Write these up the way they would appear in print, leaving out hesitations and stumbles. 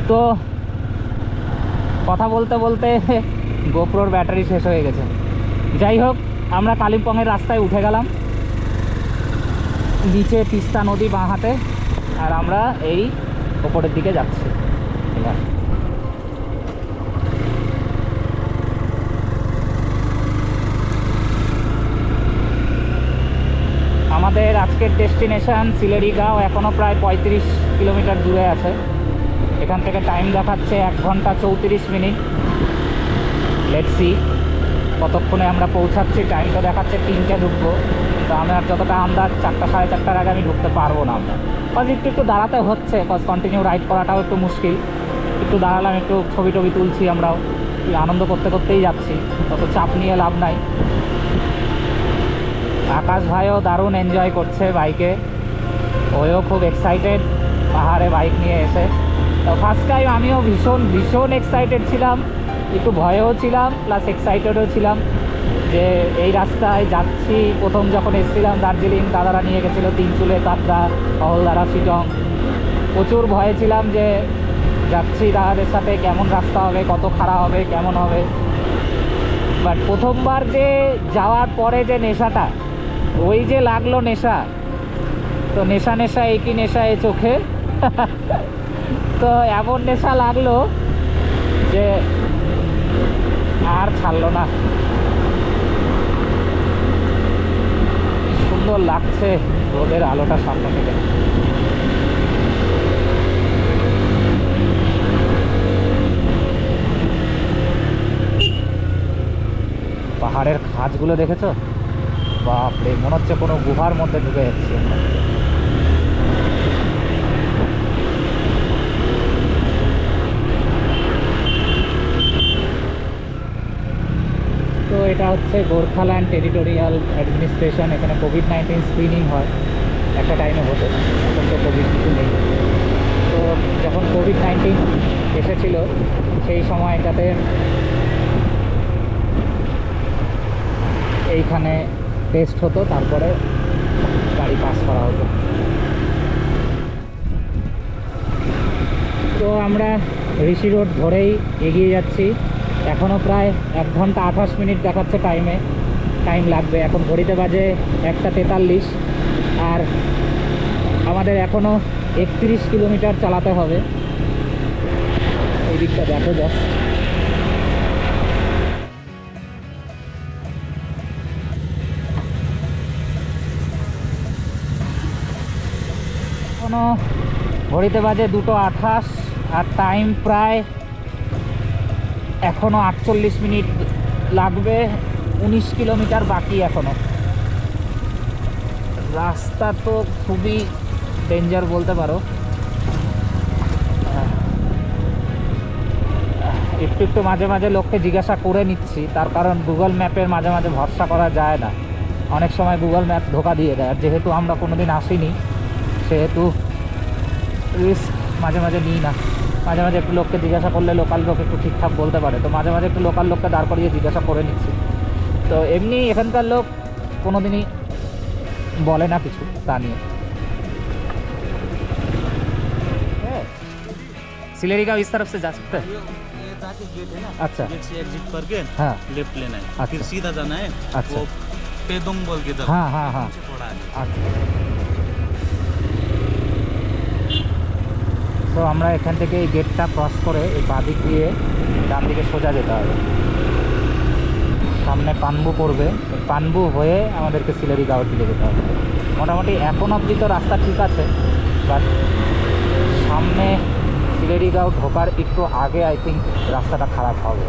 তো কথা বলতে বলতে গোপ্রোর ব্যাটারি শেষ হয়ে গেছে। যাই হোক, আমরা কালিম্পংয়ের রাস্তায় উঠে গেলাম। নিচে তিস্তা নদী বাঁ হাতে, আর আমরা এই ওপরের দিকে যাচ্ছি। এবার আমাদের আজকের ডেস্টিনেশন সিলেরিগাঁও, এখনও প্রায় 35 কিলোমিটার দূরে আছে। এখান থেকে টাইম দেখাচ্ছে 1 ঘন্টা 34 মিনিট। লেটস সি কতক্ষণে আমরা পৌঁছাচ্ছি। টাইমটা দেখাচ্ছে 3টে ঢুকবো, তো আমার যতটা আন্দাজ 4টা সাড়ে 4টার আগে আমি ঢুকতে পারবো না। আমরা কজ একটু দাঁড়াতে হচ্ছে, কজ কন্টিনিউ রাইড করাটাও একটু মুশকিল। একটু দাঁড়ালাম, একটু ছবি টবি তুলছি, আমরাও আনন্দ করতে করতেই যাচ্ছি, তত চাপ নিয়ে লাভ নাই। আকাশ ভাইও দারুণ এনজয় করছে বাইকে, ওও খুব এক্সাইটেড পাহাড়ে বাইক নিয়ে এসে। তো ফার্স্ট টাইম আমিও ভীষণ ভীষণ এক্সাইটেড ছিলাম, একটু ভয়েও ছিলাম প্লাস এক্সাইটেডও ছিলাম যে এই রাস্তায় যাচ্ছি। প্রথম যখন এসেছিলাম দার্জিলিং, দাদারা নিয়ে গেছিলো তিনচুলে, তাপড়া, অহলদারা, শিটং। প্রচুর ভয়ে ছিলাম যে যাচ্ছি দাদাদের সাথে, কেমন রাস্তা হবে, কত খারাপ হবে, কেমন হবে। বাট প্রথমবার যে যাওয়ার পরে যে নেশাটা, ওই যে লাগলো নেশা, তো নেশা নেশা একই নেশা এ চোখে তো এমন নেশা লাগলো যে আর ছাড়লো না। সুন্দর লাগছে রোদের আলোটা সামনে থেকে। পাহাড়ের খাঁজগুলো দেখেছো? বাপরে, মনে হচ্ছে কোনো গুহার মধ্যে ঢুকে যাচ্ছি আমরা। তো এটা হচ্ছে গোর্খাল্যান্ড টেরিটোরিয়াল অ্যাডমিনিস্ট্রেশন। এখানে কোভিড-19 স্ক্রিনিং হয়, একটা টাইমে হতো, এখন তো কোভিড কিছু নেই। তো যখন কোভিড-19 এসেছিল সেই সময়টাতে এইখানে টেস্ট হতো, তারপরে গাড়ি পাস করা হতো। তো আমরা ঋষি রোড ধরেই এগিয়ে যাচ্ছি। এখনও প্রায় 1 ঘন্টা 28 মিনিট দেখাচ্ছে টাইম লাগবে। এখন ঘড়িতে বাজে 1টা 43, আর আমাদের এখনও 31 কিলোমিটার চালাতে হবে। এই দিকটা দেখো জাস্ট, এখনও ঘড়িতে বাজে 2:28, আর টাইম প্রায় এখনও 48 মিনিট লাগবে। 19 কিলোমিটার বাকি এখনও। রাস্তা তো খুবই ডেঞ্জার বলতে পারো। একটু একটু মাঝে মাঝে লোককে জিজ্ঞাসা করে নিচ্ছি, তার কারণ গুগল ম্যাপের মাঝে মাঝে ভরসা করা যায় না। অনেক সময় গুগল ম্যাপ ধোকা দিয়ে দেয়, আর যেহেতু আমরা কোনো দিন আসিনি সেহেতু রিস্ক মাঝে মাঝে নিই না। মাঝে মাঝে একটু লোককে জিজ্ঞাসা করলে লোকাল লোক একটু ঠিকঠাক বলতে পারে, তো মাঝে মাঝে একটু লোকাল লোককে দাঁড় করিয়ে জিজ্ঞাসা করে নিচ্ছি। তো এমনি এখানকার লোক কোনো দিনই বলে না কিছু তা নিয়ে। सिलेरी इस तरफ से जा सकते हैं? अच्छा, गेट से एग्जिट करके हाँ, लेफ्ट लेना है, अच्छा। फिर सीधा जाना है। अच्छा। वो पेदोंग बोल के जगह, हाँ हाँ हाँ, उनसे थोड़ा आगे। আচ্ছা। তো আমরা এখান থেকে এই গেটটা ক্রস করে এই বাঁদিক দিয়ে ডান দিকে সোজা যেতে হবে। সামনে পানবু পড়বে, পানবু হয়ে আমাদেরকে সিলেরিগাঁওয়ের দিকে যেতে হবে। মোটামুটি এখন অবধি তো রাস্তা ঠিক আছে, বাট সামনে সিলেরিগাঁও ঢোকার একটু আগে আই থিঙ্ক রাস্তাটা খারাপ হবে।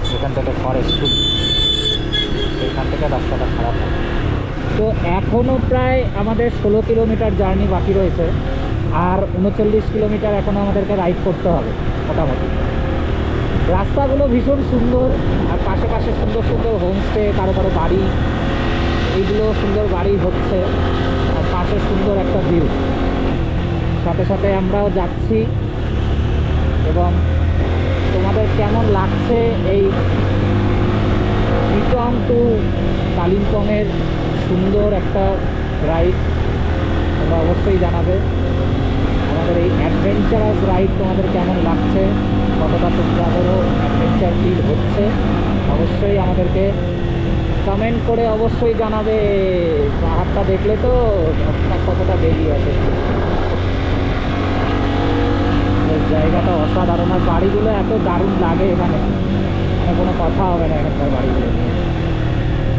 যেখান থেকে ফরেস্ট, সেখান থেকে রাস্তাটা খারাপ হবে। তো এখনও প্রায় আমাদের 16 কিলোমিটার জার্নি বাকি রয়েছে, আর 39 কিলোমিটার এখনও আমাদেরকে রাইড করতে হবে মোটামুটি। রাস্তাগুলো ভীষণ সুন্দর, আর পাশে পাশে সুন্দর সুন্দর হোমস্টে, কারো কারো বাড়ি, এইগুলো সুন্দর বাড়ি হচ্ছে, আর পাশে সুন্দর একটা ভিউ। সাথে সাথে আমরাও যাচ্ছি। এবং তোমাদের কেমন লাগছে এই শিটং টু কালিম্পংয়ের সুন্দর একটা রাইড, তোমরা অবশ্যই জানাবে। আমাদের এই অ্যাডভেঞ্চার অ্যাডভেঞ্চারাস রাইড তোমাদের কেমন লাগছে, কতটা তোমাদেরও অ্যাডভেঞ্চার ফিল হচ্ছে, অবশ্যই আমাদেরকে কমেন্ট করে অবশ্যই জানাবে। পাহাড়টা দেখলে তো আপনার কতটা বেরিয়ে আছে। বেশ জায়গাটা অসাধারণ, আর বাড়িগুলো এত দারুণ লাগে এখানে, মানে কোনো কথা হবে না এখানকার বাড়িগুলো,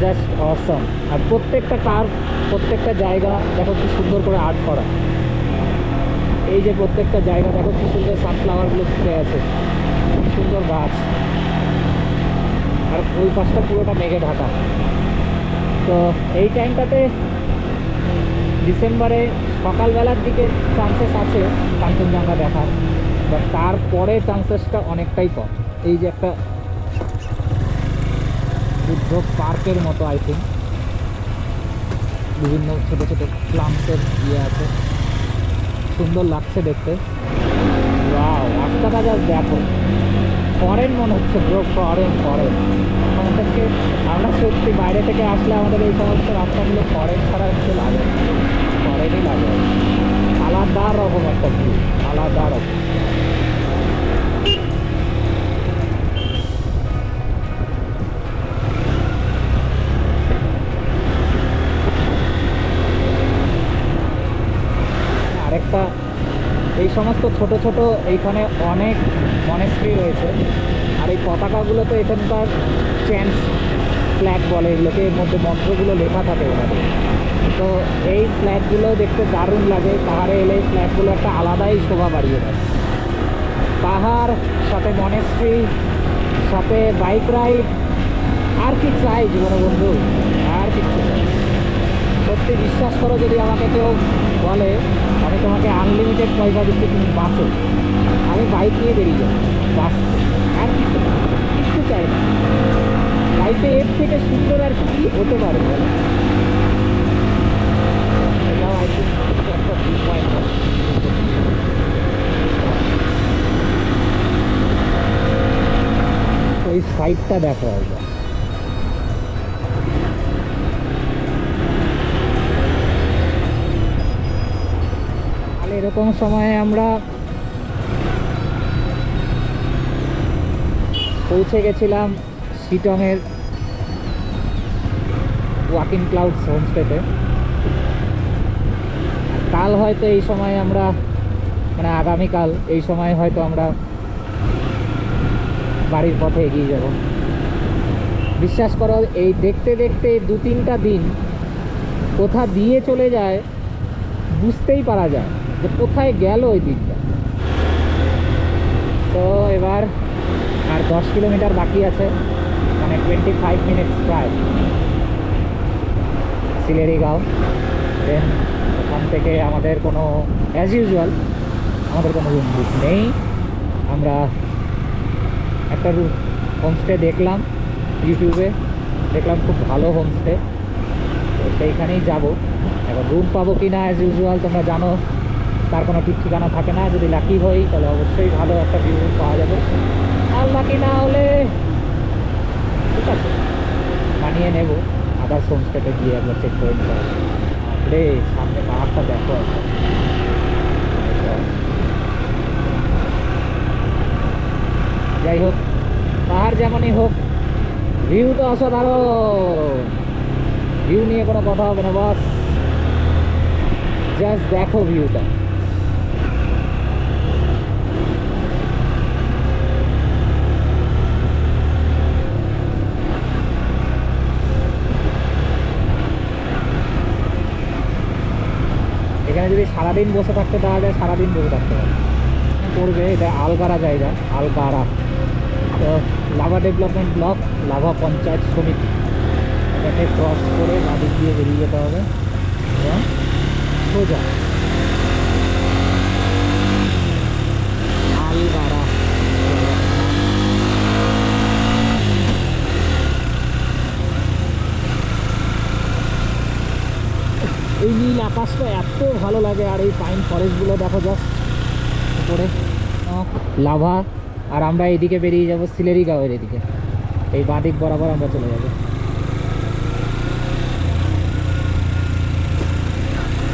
জাস্ট অসম। আর প্রত্যেকটা কার্ভ, প্রত্যেকটা জায়গা দেখো কি সুন্দর করে আর্ট করা। এই যে প্রত্যেকটা জায়গা দেখো কি সুন্দর সানফ্লাওয়ারগুলো ফুটে আছে, কি সুন্দর গাছ, আর ওই পাশটা পুরোটা মেঘে ঢাকা। তো এই টাইমটাতে ডিসেম্বরে সকালবেলার দিকে চান্সেস আছে কাঞ্চনজঙ্ঘা দেখার, বাট তারপরে চান্সেসটা অনেকটাই কম। এই যে একটা বুদ্ধ পার্কের মতো আই থিঙ্ক, বিভিন্ন ছোটো ছোটো প্লান্টসের ইয়ে আছে, সুন্দর লাগছে দেখতে। ওয়াও, রাস্তাটা জাস্ট দেখো, ফরেন মনে হচ্ছে ব্রো, ফরেন ফরেন। আমাদেরকে, আমরা সত্যি বাইরে থেকে আসলে আমাদের এই সমস্ত রাস্তাগুলো ফরেন ছাড়া একটু লাগে, ফরেনই লাগে। আলাদা রকম একটা ভিউ, আলাদা রকম। আরেকটা, এই সমস্ত ছোট ছোট এইখানে অনেক মনেস্ট্রি রয়েছে, আর এই পতাকাগুলো তো এখানকার চেঞ্জ ফ্ল্যাগ বলে এগুলোকে, এর মধ্যে মন্ত্রগুলো লেখা থাকে ওখানে। তো এই ফ্ল্যাগগুলো দেখতে দারুণ লাগে, পাহাড়ে এলে ফ্ল্যাগগুলো একটা আলাদাই শোভা বাড়িয়ে দেয়। পাহাড় সাথে মনেস্ট্রি সাথে বাইক রাইড, আর কি চাই জীবনে বন্ধু, আর কিছু চাই। সত্যি বিশ্বাস করো, যদি আমাকে কেউ বলে আমি তোমাকে আনলিমিটেড পয়সা দিচ্ছি তুমি বাঁচো, আমি বাইক নিয়ে বেরিয়ে যাবো বাঁচতে, আর কিছু কিছু চাই না। লাইফে এর থেকে সুন্দর আর কি হতে পারে বলো? এটাও আই থিঙ্ক একটা ভিউ পয়েন্ট। ওই সাইডটা দেখো একবার, এরকম সময়ে আমরা পৌঁছে গেছিলাম শিটংয়ের ওয়াকিং ক্লাউডস হোমস্টেতে। কাল হয়তো এই সময় আমরা, মানে আগামীকাল এই সময় হয়তো আমরা বাড়ির পথে এগিয়ে যাব। বিশ্বাস করো, এই দেখতে দেখতে 2-3টা দিন কোথা দিয়ে চলে যায় বুঝতেই পারা যায় যে কোথায় গেল ওই দিকটা। তো এবার আর 10 কিলোমিটার বাকি আছে, মানে 25 মিনিটস প্রায় সিলেরিগাঁও। দেন ওখান থেকে আমাদের কোনো, অ্যাজ ইউজুয়াল আমাদের কোনো রুম বুক নেই। আমরা একটা হোমস্টে দেখলাম, ইউটিউবে দেখলাম খুব ভালো হোমস্টে, তো সেইখানেই যাব। এবার রুম পাবো কি না, অ্যাজ ইউজুয়াল তোমরা জানো তার কোনো ঠিক ঠিকানা থাকে না। যদি লাকি হই তাহলে অবশ্যই ভালো একটা ভিউ পাওয়া যাবে, আর লাকি না হলে ঠিক আছে মানিয়ে নেব, আদার্স হোমস্টেতে গিয়ে একবার চেক করে নিতে হবে। রে সামনে পাহাড়টা দেখো একটা, যাই হোক পাহাড় যেমনই হোক ভিউ তো অসাধারণ। ভিউ নিয়ে কোনো কথা হবে না, বাস জাস্ট দেখো ভিউটা। এখানে যদি সারাদিন বসে থাকতে দেওয়া যায় সারাদিন বসে থাকতে পারে। পড়বে এটা আলগারা জায়গা, আলগারা। তো lava development block, lava panchayat সমিতি, এটাকে ক্রস করে বাদিক দিয়ে বেরিয়ে যেতে হবে এবং সোজা আলগারা। এই নীল আকাশটা এত ভালো লাগে, আর এই পাইন ফরেস্টগুলো দেখো জাস্ট উপরে, লাভা। আর আমরা এইদিকে বেরিয়ে যাব সিলেরিগাঁওয়ের এদিকে, এই বাঁদিক বরাবর আমরা চলে যাব।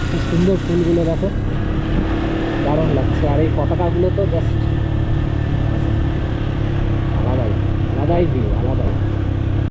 কি সুন্দর ফুলগুলো দেখো, দারুণ লাগছে। আর এই পতাকাগুলো তো জাস্ট আলাদাই আলাদাই ভিউ, আলাদাই।